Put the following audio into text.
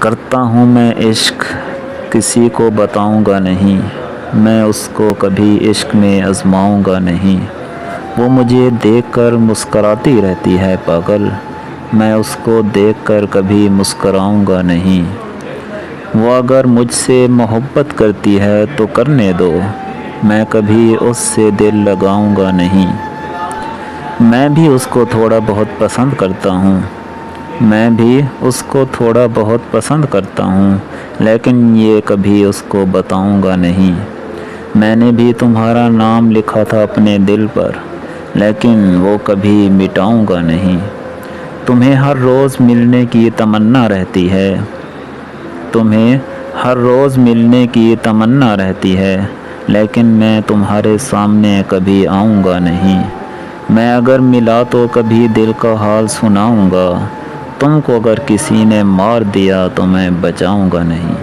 کرتا ہوں میں عشق کسی کو بتاؤں گا نہیں، میں اس کو کبھی عشق میں آزماؤں گا نہیں۔ وہ مجھے دیکھ کر مسکراتی رہتی ہے پاگل، میں اس کو دیکھ کر کبھی مسکراؤں گا نہیں۔ وہ اگر مجھ سے محبت کرتی ہے تو کرنے دو، میں کبھی اس سے دل لگاؤں گا نہیں۔ میں بھی اس کو تھوڑا بہت پسند کرتا ہوں، میں بھی اس کو تھوڑا بہت پسند کرتا ہوں، لیکن یہ کبھی اس کو بتاؤں گا نہیں۔ میں نے بھی تمہارا نام لکھا تھا اپنے دل پر، لیکن وہ کبھی مٹاؤں گا نہیں۔ تمہیں ہر روز ملنے کی تمنا رہتی ہے، تمہیں ہر روز ملنے کی تمنا رہتی ہے، لیکن میں تمہارے سامنے کبھی آؤں گا نہیں۔ میں اگر ملا تو کبھی دل کا حال سناؤں گا، تم کو اگر کسی نے مار دیا تو میں بچاؤں گا نہیں۔